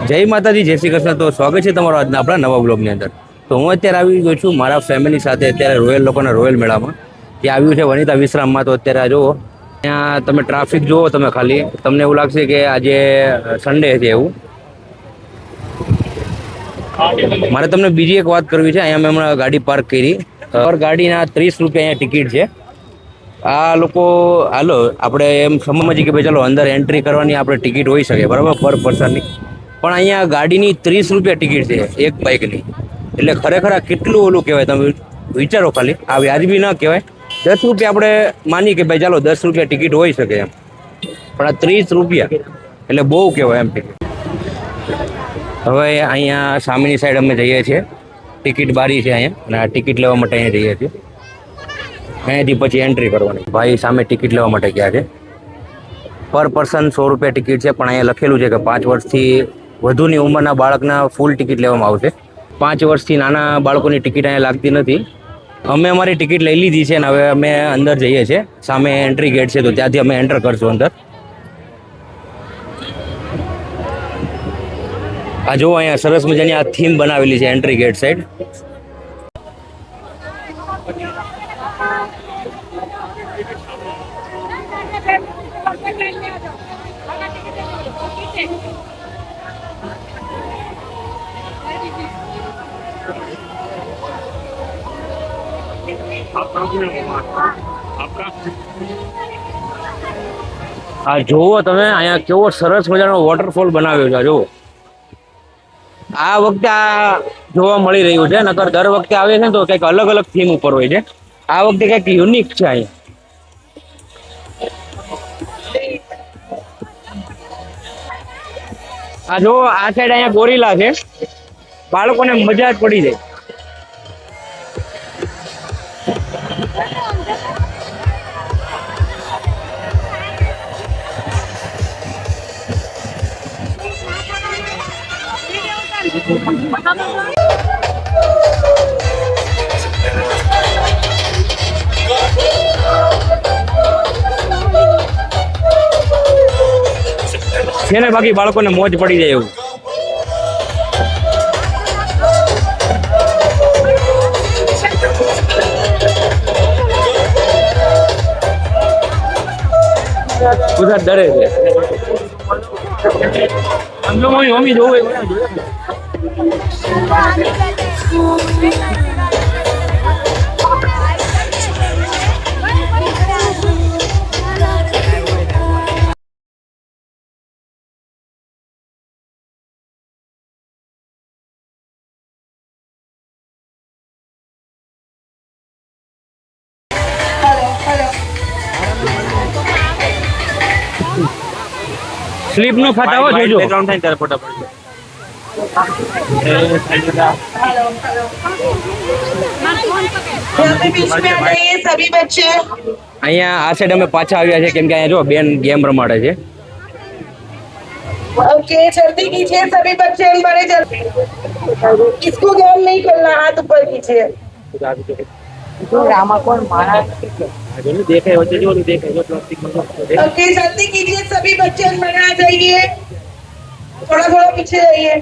જય માતાજી, જય શ્રી કૃષ્ણ. તો સ્વાગત છે તમારો આજના આપણા નવા બ્લોગની અંદર. તો હું અત્યારે આવી ગયો છું મારા ફેમિલી સાથે અત્યારે રોયલ લોકોના રોયલ મેળામાં. ત્યાં આવ્યું છે વનિતા વિશ્રામમાં. તો અત્યારે આ જુઓ, ત્યાં તમે ટ્રાફિક જુઓ તમે ખાલી, તમને એવું લાગશે કે આજે સન્ડે છે એવું. મારે તમને બીજી એક વાત કરવી છે. અહીંયા મેં હમણાં ગાડી પાર્ક કરી. પર ગાડીના 30 રૂપિયા અહીંયા ટિકિટ છે. આ લોકો હાલો આપણે એમ સમજીએ કે ભાઈ ચાલો અંદર એન્ટ્રી કરવાની આપણે ટિકિટ હોઈ શકે બરાબર પર પર્સનની, પણ અહીંયા ગાડીની 30 રૂપિયા ટિકિટ છે એક બાઇકની. એટલે ખરેખર આ કેટલું ઓલું કહેવાય, તમે વિચારો ખાલી. આ વ્યાજબી ન કહેવાય. 10 રૂપિયા આપણે માની કે ભાઈ ચાલો 10 રૂપિયા ટિકિટ હોઈ શકે એમ, પણ આ 30 રૂપિયા એટલે બહુ કહેવાય એમ ટિકિટ. હવે અહીંયા સામેની સાઈડ અમે જઈએ છીએ, ટિકિટ બારી છે અહીંયા, અને આ ટિકિટ લેવા માટે અહીંયા જઈએ છીએ. અહીંયાથી પછી એન્ટ્રી કરવાની. ભાઈ સામે ટિકિટ લેવા માટે ગયા છે. પર પર્સન 100 રૂપિયા ટિકિટ છે, પણ અહીંયા લખેલું છે કે 5 વર્ષથી વધુની ઉંમરના બાળકના ફૂલ ટિકિટ લેવામાં આવશે. 5 વર્ષથી નાના બાળકોની ટિકિટ અહીંયા લાગતી નથી. અમે અમારી ટિકિટ લઈ લીધી છે ને હવે અમે અંદર જઈએ છીએ. સામે એન્ટ્રી ગેટ છે, તો ત્યાંથી અમે એન્ટર કરશું અંદર. આ જુઓ, અહીંયા સરસ મજાની આ થીમ બનાવેલી છે એન્ટ્રી ગેટ સાઈડ. આ જુઓ તમે, અહીંયા કેવો સરસ મજાનો વોટરફોલ બનાવ્યો છે. જુઓ, આ વખતે આ જોવા મળી રહ્યું છે. નકર દર વખતે આવે છે ને તો કંઈક અલગ અલગ થીમ ઉપર હોય છે. આ વખતે કંઈક યુનિક છે અહીંયા. આ જો આ સાઈડ અહીંયા ગોરીલા છે, બાળકોને મજા જ પડી જાય. છે ને, બાકી બાળકોને મોજ પડી જાય એવું. બધા ડરે છે. મમ્મી જોવું સ્લીપ નો ખાતા હો, જોજો. બેકગ્રાઉન્ડ થાય ત્યારે ફોટા પડશે. અહીંયા આ સાઈડ અમે પાછા આવ્યા છે કેમ કે અહીંયા જો બેન ગેમ રમાડે છે. ओके जल्दी कीजिए सभी बच्चे बड़े जल्दी, इसको गेम नहीं खेलना, हाथ ऊपर कीजिए. ओके जल्दी कीजिए सभी बच्चे अंदर आ जाइए, थोड़ा थोड़ा पीछे जाइए.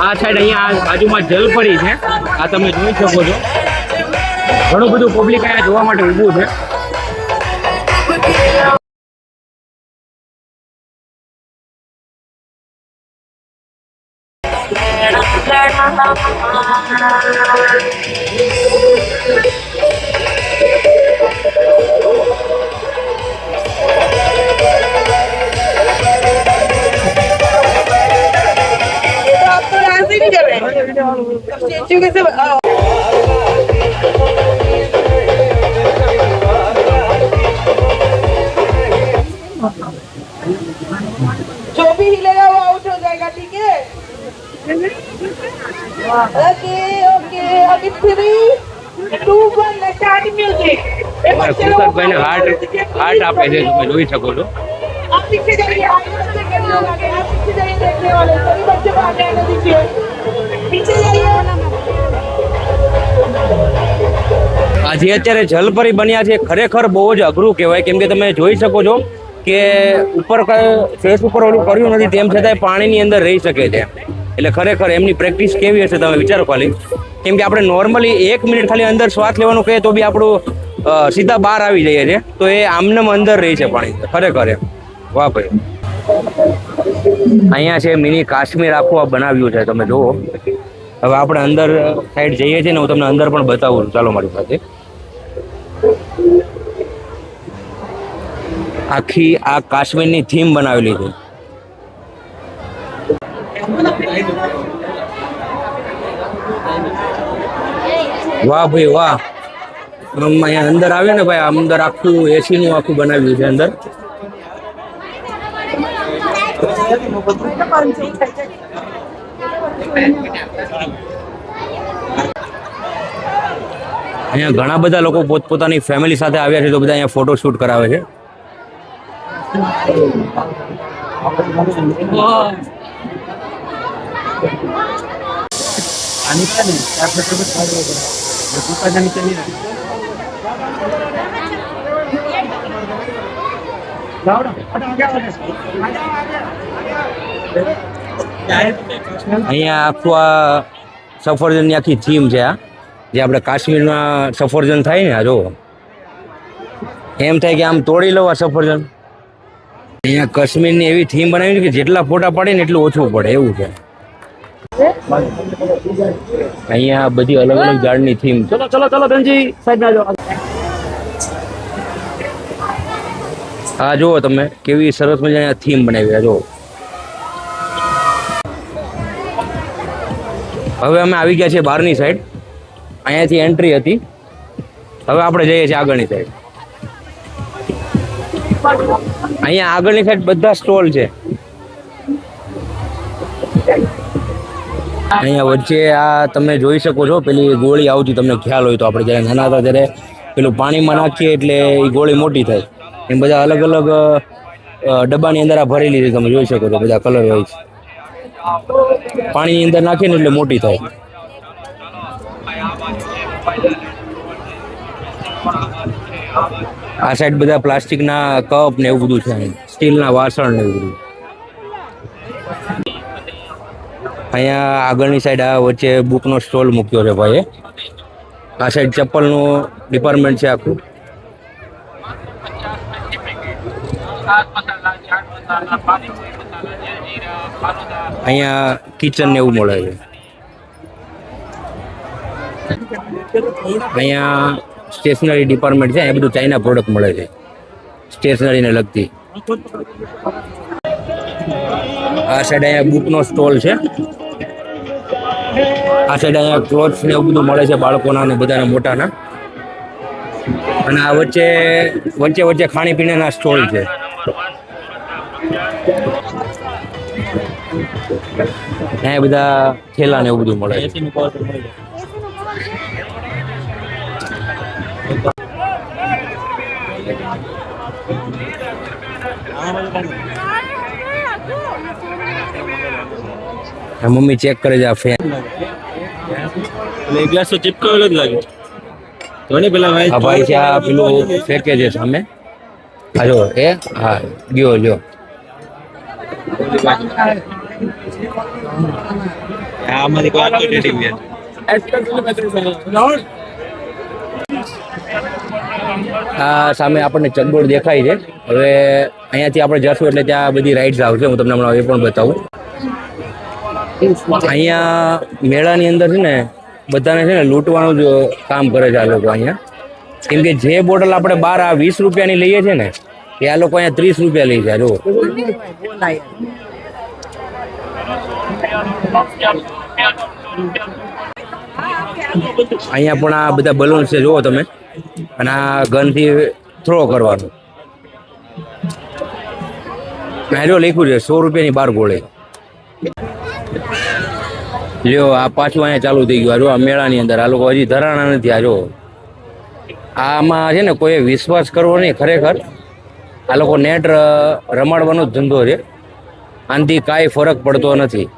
આ સાઈડ અહીંયા બાજુમાં જલપરી છે, આ તમે જોઈ શકો છો. ઘણું બધું પબ્લિક અહીંયા જોવા માટે ઊભું છે. जो भी हिलेगा वो आउट हो जाएगा, ठीक है? ओके ओके अभी 3 2 1 स्टार्ट म्यूजिक. કુકરભાઈને હાર્ટ આપે છે, તમે જોઈ શકો છો. आप पीछे जाइए, आप पीछे जाइए, देखने वाले सभी बच्चे को आगे आने दीजिए. पीछे जाइए. જે અત્યારે જલપરી બન્યા છે ખરેખર બહુ જ અઘરું કહેવાય, કેમ કે તમે જોઈ શકો છો કે ઉપર ફેસ ઉપર ઓલું કર્યું નથી તેમ છતાંય પાણીની અંદર રહી શકે છે. એટલે ખરેખર એમની પ્રેક્ટિસ કેવી હશે તમે વિચારો ખાલી. કેમ કે આપણે નોર્મલી 1 મિનિટ ખાલી અંદર શ્વાસ લેવાનું કહીએ તો બી આપણું સીધા બહાર આવી જઈએ છે. તો એ આમનેમ અંદર રહી છે પાણી, ખરેખર એમ. વાહ ભાઈ. અહીંયા છે મિની કાશ્મીર આખું આ બનાવ્યું છે, તમે જુઓ. હવે આપણે અંદર સાઈડ જઈએ છીએ ને, હું તમને અંદર પણ બતાવું છું. ચાલો મારી સાથે. આખી આ કાશ્મીરની થીમ બનાવેલી છે. વાહ ભાઈ વાહ. અહીંયા અંદર આવે ને ભાઈ, અંદર આખું એસી નું આખું બનાવ્યું છે અંદર. અહીંયા ઘણા બધા લોકો પોતપોતાની ફેમિલી સાથે આવ્યા છે, તો બધા અહીંયા ફોટો શૂટ કરાવે છે. અહીંયા આખું આ સફરજનની આખી થીમ છે. આ જે આપણે કાશ્મીરમાં સફરજન થાય ને, આ જો એમ થાય કે આમ તોડી લો આ સફરજન. અહીંયા કાશ્મીરની એવી થીમ બનાવી છે કે જેટલા ફોટા પાડે ને એટલું ઓછું પડે એવું છે. અહીંયા બધી અલગ અલગ ઝાડની થીમ. ચલો ચલો ચલો ધનજી સાઈડ ના જાઓ. હા જુઓ તમે કેવી સરસ મજાની થીમ બનાવી. જુઓ હવે અમે આવી ગયા છીએ બહારની સાઈડ. અહીંયાથી એન્ટ્રી હતી, હવે આપણે જઈએ છીએ આગળની સાઈડ. અહીંયા આગળની સાઈડ બધા સ્ટોલ છે. અહીંયા વચ્ચે આ તમે જોઈ શકો છો પેલી ગોળી આવતી, તમને ખ્યાલ હોય તો. આપણે જ્યારે નાના હતા ત્યારે પેલું પાણીમાં નાખીએ એટલે એ ગોળી મોટી થાય. એમ બધા અલગ અલગ ડબ્બાની અંદર આ ભરેલી છે, તમે જોઈ શકો છો. બધા કલર હોય છે. પાણીની અંદર નાખીએ ને એટલે મોટી થાય. આ સાઈડ બધા પ્લાસ્ટિકના કપ ને એવું બધું છે, સ્ટીલના વાસણ ને એવું બધું. અહીંયા આગળની સાઈડ આ વચ્ચે બુકનો સ્ટોલ મૂક્યો છે ભાઈએ. આ સાઈડ ચપ્પલનું ડિપાર્ટમેન્ટ છે આખું. અહીંયા કિચન ને એવું મળે છે. અહીંયા સ્ટેશનરી ડિપાર્ટમેન્ટ છે. અહીંયા બધું ચાઇના પ્રોડક્ટ મળે છે, સ્ટેશનરીને લગતી. આ સાઈડ અહીંયા બુકનો સ્ટોલ છે. આ સાઈડ અહીંયા ક્લોથ્સ ને એવું બધું મળે છે, બાળકોના ને બધાના મોટાના. અને આ વચ્ચે વચ્ચે વચ્ચે ખાણીપીણીના સ્ટોલ છે. અહીંયા બધા થેલા ને એવું બધું મળે છે. મમ્મી ચેક કરે છે આ ફેન. એક ગ્લાસ તો ચિપકાવેલો જ લાગે. તો ને પેલા આ ભાઈ છે, આ પેલું ફેંકે છે સામે. આ જો એ હા ગયો જો. આમાંથી કોઈ આટલો ટેડી બિયર. આ સામે આપણને ચકડોળ દેખાય છે. હવે અહીંયાથી આપણે જશું એટલે ત્યાં બધી રાઇડ્સ આવશે. હું તમને હમણાં એ પણ બતાવું. અહીંયા મેળાની અંદર છે ને બધાને છે ને લૂંટવાનું જ કામ કરે છે આ લોકો અહીંયા. કેમ કે જે બોટલ આપણે બહાર આ 20 રૂપિયાની લઈએ છીએ ને, એ આ લોકો અહીંયા 30 રૂપિયા લઈ જાય. જો અહીંયા પણ આ બધા બલૂન છે, જુઓ તમે. અને આ ગનથી થ્રો કરવાનું. જો લખ્યું છે 100 રૂપિયાની 12 ગોળી. લ્યો આ પાછું અહીંયા ચાલુ થઈ ગયું. જો આ મેળાની અંદર આ લોકો હજી ધરાણા નથી. આ જો આમાં છે ને કોઈ વિશ્વાસ કરવો નહીં. ખરેખર આ લોકો નેટ રમાડવાનો જ ધંધો છે. આનાથી કાંઈ ફરક પડતો નથી.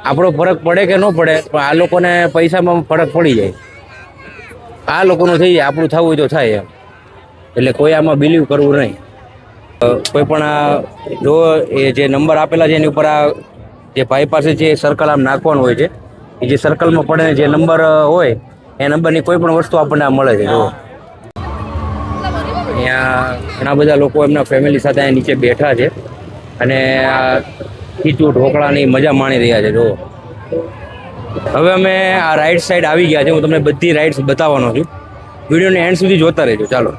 આપણો ફરક પડે કે ન પડે, પણ આ લોકોને પૈસામાં ફરક પડી જાય. આ લોકોનું થઈ જાય, આપણું થવું હોય તો થાય એમ. એટલે કોઈ આમાં બિલીવ કરવું નહીં. કોઈ પણ આ જો એ જે નંબર આપેલા છે એની ઉપર આ જે ભાઈ પાસે જે સર્કલ આમ નાખવાનું હોય છે, એ જે સર્કલમાં પડે જે નંબર હોય એ નંબરની કોઈ પણ વસ્તુ આપણને આ મળે છે. જો અહીંયા ઘણા બધા લોકો એમના ફેમિલી સાથે અહીંયા નીચે બેઠા છે અને આ ખીચું ઢોકળાની મજા માણી રહ્યા છે. જો હવે અમે આ રાઈટ સાઈડ આવી ગયા છે. હું તમને બધી રાઇડ્સ બતાવવાનો છું. વિડીયોને એન્ડ સુધી જોતા રહેજો. ચાલો.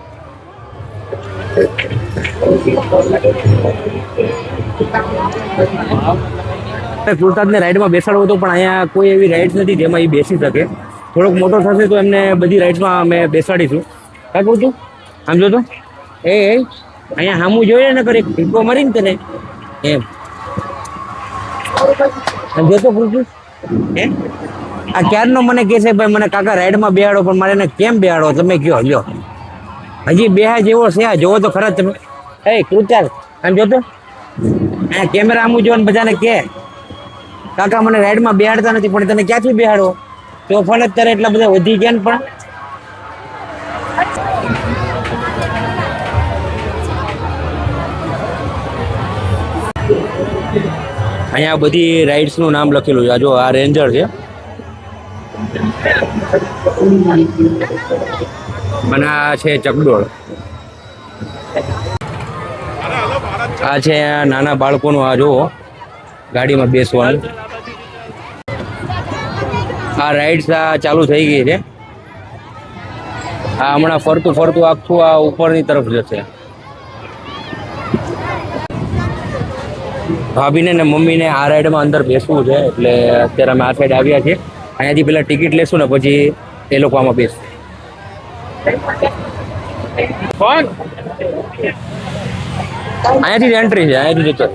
કુલતાદને રાઈડમાં બેસાડવો હતો, પણ અહીંયા કોઈ એવી રાઇડ્સ નથી જેમાં એ બેસી શકે. થોડોક મોટો થશે તો એમને બધી રાઇડ્સમાં અમે બેસાડીશું. કાંઈ કહું છું? આમ જો તો એ અહીંયા સામું જોઈએ ને કરે ટીપો મારીને તને એમ જોતો પૂછું હે આ ક્યારનો મને કહે છે ભાઈ મને કાકા રાઈડમાં બેહાડો, પણ મારે એને કેમ બેહાડો તમે કયો? લ્યો હજી બેહા જેવો છે આ, જોવો તો ખરા તમે. એ કૃતાલ આમ જોતો આ કેમેરા આમ જોવાનું બધાને કે કાકા મને રાઈડમાં બેહાડતા નથી, પણ તને ક્યાંથી બેહાડો? તોફાન જ તારે એટલા બધા વધી ગયા ને. પણ અહીંયા બધી રાઇડ્સનું નામ લખેલું છે. જો આ રેન્જર છે અને આ છે ચકડોળ. આ છે નાના બાળકોનું. આ જુઓ ગાડીમાં બેસવાનું. આ રાઇડ્સ આ ચાલુ થઈ ગઈ છે. આ હમણાં ફરતું ફરતું આખું આ ઉપરની તરફ જશે. ભાભીને ને મમ્મીને આ રાઈડમાં અંદર બેસવું છે, એટલે અત્યારે અમે આ સાઈડ આવ્યા છીએ. અહીંયાથી પહેલાં ટિકિટ લેશું ને પછી એ લોકો આમાં બેસશે. અહીંયાથી જ એન્ટ્રી છે, અહીંયાથી જતો.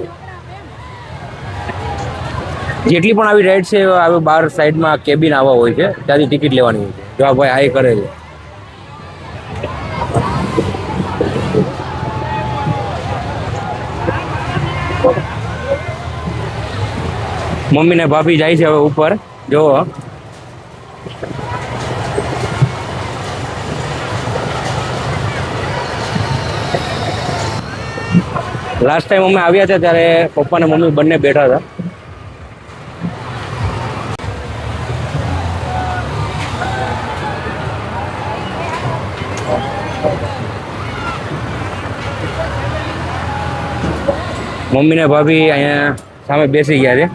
જેટલી પણ આવી રાઈડ છે આવી બહાર સાઈડમાં કેબિન આવા હોય છે, ત્યાંથી ટિકિટ લેવાની હોય છે. જો આ ભાઈ હાઈ કરે છે. મમ્મી ને ભાભી જાય છે હવે ઉપર. જો લાસ્ટ ટાઈમ અમે આવ્યા હતા ત્યારે પપ્પા ને મમ્મી બંને બેઠા હતા. મમ્મી ને ભાભી અહીંયા સામે બેસી ગયા છે,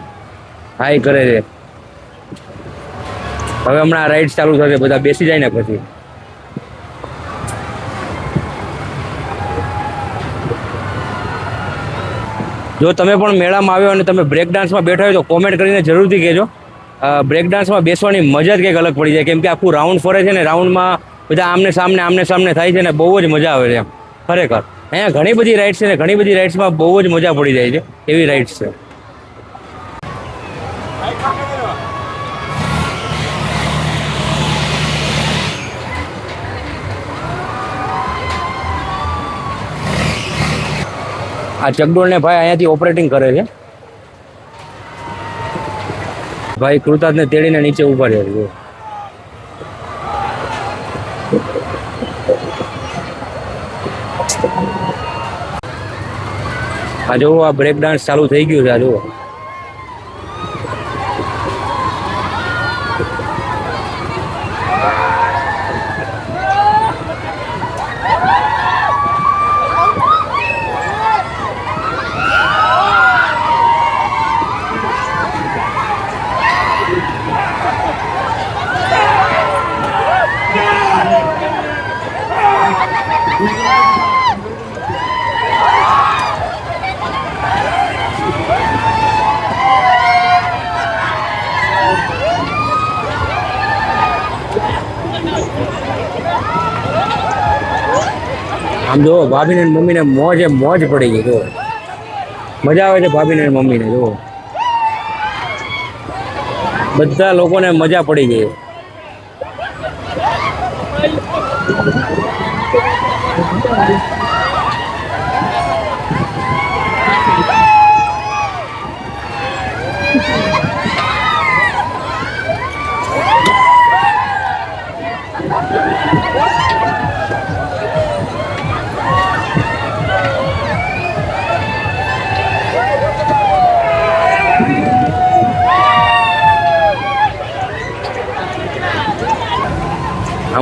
હાઈ કરે છે. હવે હમણાં રાઈડ ચાલુ થશે, બધા બેસી જાય ને પછી. જો તમે પણ મેળામાં આવ્યો અને તમે બ્રેક ડાન્સમાં બેઠા હોય તો કોમેન્ટ કરીને જરૂરથી કહેજો. બ્રેક ડાન્સમાં બેસવાની મજા જ કંઈક અલગ પડી જાય, કેમ કે આખું રાઉન્ડ ફરે છે ને રાઉન્ડમાં બધા આમને સામને થાય છે ને બહુ જ મજા આવે છે એમ. ખરેખર અહીંયા ઘણી બધી રાઇડ્સ છે ને ઘણી બધી રાઇડ્સમાં બહુ જ મજા પડી જાય છે, એવી રાઇડ્સ છે. આ ચકડોળને ભાઈ અહીંયાથી ઓપરેટિંગ કરે છે. ભાઈ કૃતાર્થને તેડીને નીચે ઉભા રહે છે. આ જુઓ આ બ્રેક ડાન્સ ચાલુ થઈ ગયું છે. આ જુઓ આમ જો ભાભીને મમ્મીને મોજ પડી ગઈ. જો મજા આવે છે ભાભીને મમ્મીને. જો બધા લોકોને મજા પડી ગઈ.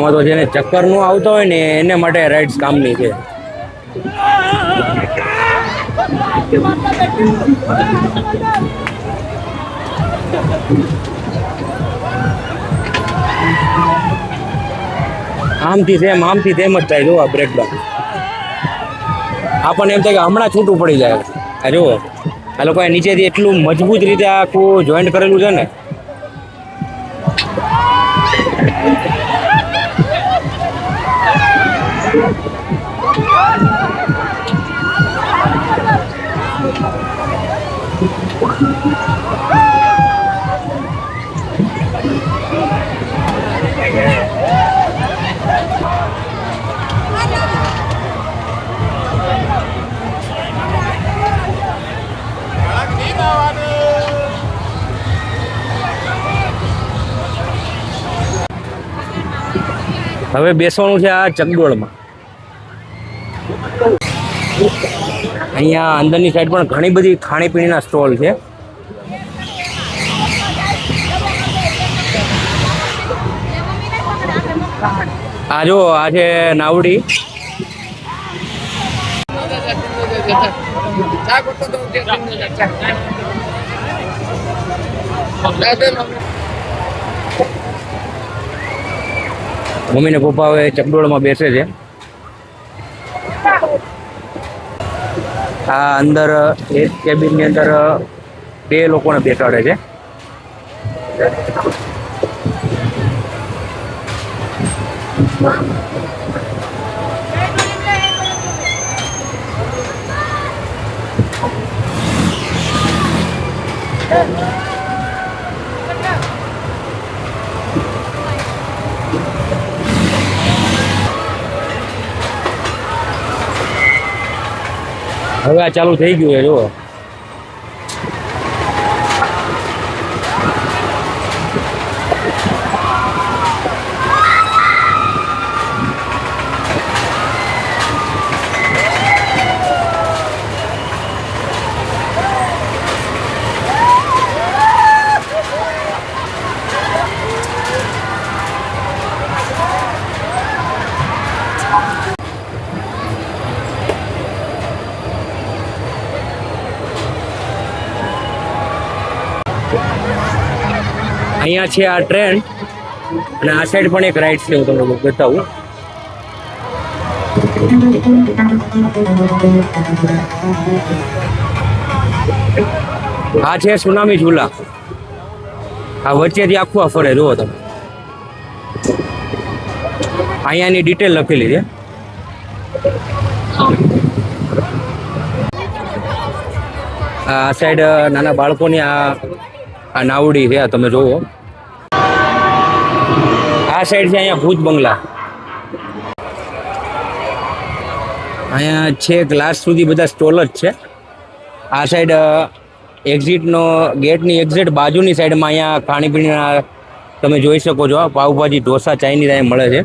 આમાં તો જેને ચક્કર નો આવતો હોય ને એને માટે રાઇડ્સ કામની છે. આમથી તેમ જ થાય. જો આ બ્રેકડાઉન આપણને એમ થાય કે હમણાં છૂટું પડી જાય. આ જુઓ આ લોકોએ નીચેથી એટલું મજબૂત રીતે આખું જોઈન્ટ કરેલું છે ને. હવે બેસવાનું છે આ ચકડોળમાં. અહીંયા અંદરની સાઈડ પણ ઘણી બધી ખાણીપીણીના સ્ટોલ છે. આ જો આ છે નાવડી. મમ્મી ને પપ્પા હવે ચકડોળમાં બેસે છે. આ અંદર એક કેબિનની અંદર 2 લોકોને બેસાડે છે. હવે આ ચાલુ થઈ ગયું છે. જુઓ અહીંયા છે આ ટ્રેન અને આ સાઈડ પણ એક રાઈડ છે. હું તમને બતાવું. આ છે સુનામી ઝૂલા. આ વચ્ચેથી આખું આ ફરે. જુઓ તમે અહીંયાની ડિટેલ લખેલી છે. આ સાઈડ નાના બાળકોની આ નાવડી છે. તમે જોવો આ સાઈડ છે અહીંયા ભૂત બંગલા. અહીંયા છે ગ્લાસ સુધી બધા સ્ટોલ જ છે. આ સાઈડ એક્ઝિટનો ગેટની એક્ઝિટ બાજુની સાઈડમાં અહીંયા ખાણીપીણીના તમે જોઈ શકો છો. પાવભાજી, ઢોસા, ચાઇનીઝ અહીંયા મળે છે.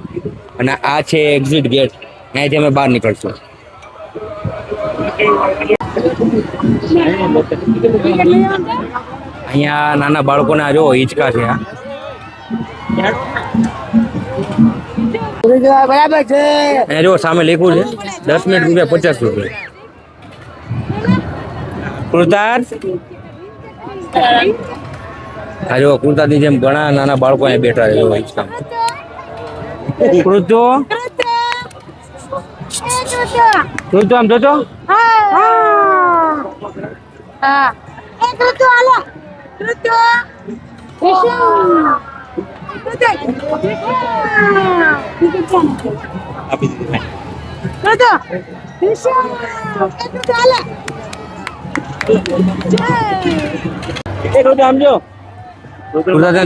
અને આ છે એક્ઝિટ ગેટ. અહીંયાથી અમે બહાર નીકળશું. અહીંયા નાના બાળકોને આ જો હિંચકા છે. બરાબર છે. અહીંયા જો સામે લખ્યું છે 10 મિનિટ રૂપિયા 50 રૂપિયા. કુર્તાર આ જો કુર્તાની જેમ ઘણા નાના બાળકો અહીંયા બેઠા છે. હિંચકા કૃતો કૃતો આમ જોતો.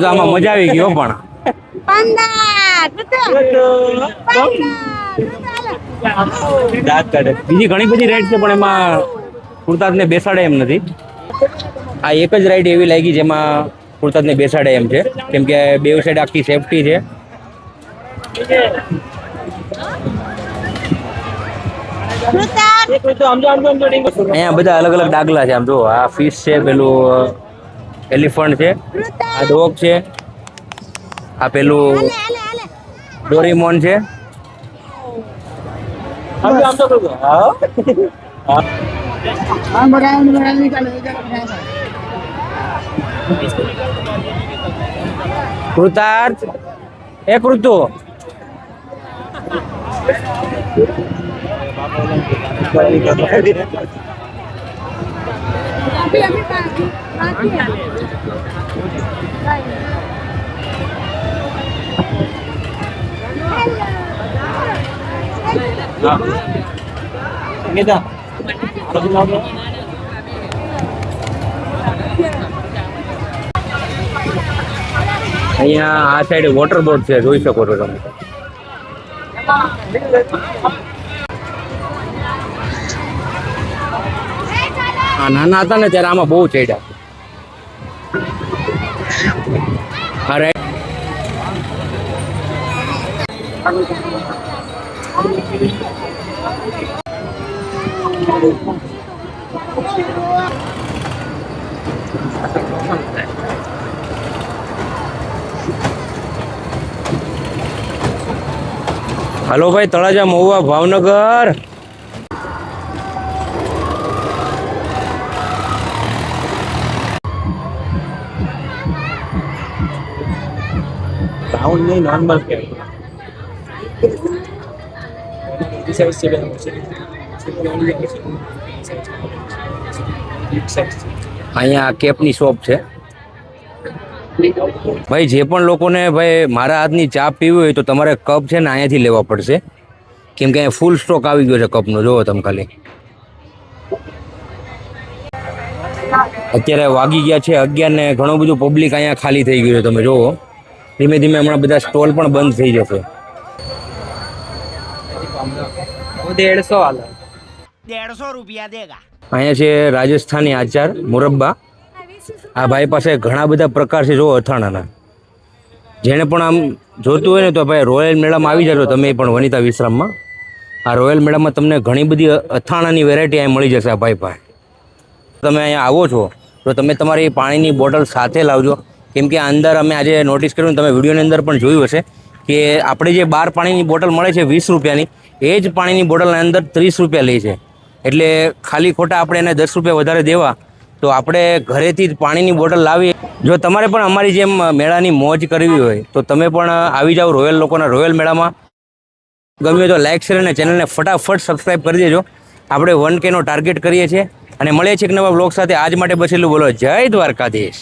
આમાં મજા આવી ગયો. પણ બીજી ઘણી બધી રાઈડ છે પણ એમાં કુર્તાદને બેસાડે એમ નથી. આ એક જ રાઈડ એવી લાગી જેમાં કુર્તાદને બેસાડે એમ છે. કેમ કે બે સાઈડ આખી સેફટી છે. અહીંયા બધા અલગ અલગ ડાગલા છે. આમ જો આ ફિશ છે, પેલું એલિફન્ટ છે, આ ડોગ છે, આ પેલું ડોરીમોન છે. કૃતાર્થ એ કૃતુ અહીંયા આ સાઈડ વોટર બોટ છે, જોઈ શકો છો તમે. આ નાના હતા ને ત્યારે આમાં બહુ ચડ્યા. અરે હલો ભાઈ, તળાજા, મહુવા, ભાવનગર. રાઉન્ડ નહીં, નોર્મલ કે અહીંયા કેપની શોપ છે ભાઈ. જે પણ લોકોને ભાઈ મારા હાથની ચા પીવી હોય તો તમારે કપ છે ને અહીંયાથી લેવા પડશે, કેમ કે અહીંયા ફૂલ સ્ટોક આવી ગયો છે કપનો. જોવો તમે ખાલી, અત્યારે વાગી ગયા છે 11 ને ઘણું બધું પબ્લિક અહીંયા ખાલી થઈ ગયું છે. તમે જોવો, ધીમે ધીમે હમણાં બધા સ્ટોલ પણ બંધ થઈ જશે. 150 रुपया देगा. અહીંયા છે રાજસ્થાની આચાર મુરબ્બા. આ ભાઈ પાસે ઘણા બધા પ્રકાર છે, જો અથાણાના. જેને પણ આમ જોતું હોય ને તો ભાઈ રોયલ મેળામાં આવી જજો તમે પણ, વનિતા વિશ્રામમાં. આ રોયલ મેળામાં તમને ઘણી બધી અથાણાની વેરાયટી અહીં મળી જશે આ ભાઈ પાસે. તમે અહીંયા આવો છો તો તમે તમારી પાણીની બોટલ સાથે લાવજો, કેમ કે અંદર અમે આજે નોટિસ કર્યું, તમે વિડીયોની અંદર પણ જોયું હશે કે આપણે જે બહાર પાણીની બોટલ મળે છે 20 રૂપિયાની, એ જ પાણીની બોટલના અંદર 30 રૂપિયા લે છે. એટલે ખાલી ખોટા આપણે એને 10 રૂપિયા વધારે દેવા, તો આપણે ઘરેથી જ પાણીની બોટલ લાવીએ. જો તમારે પણ અમારી જેમ મેળાની મોજ કરવી હોય તો તમે પણ આવી જાઓ રોયલ લોકોના રોયલ મેળામાં. ગમ્યું તો લાઇક શેર અને ચેનલને ફટાફટ સબસ્ક્રાઈબ કરી દેજો. આપણે 1K નો ટાર્ગેટ કરીએ છીએ અને મળીએ છીએ એક નવા બ્લોગ સાથે. આજ માટે બસ એટલું. બોલો જય દ્વારકાધીશ.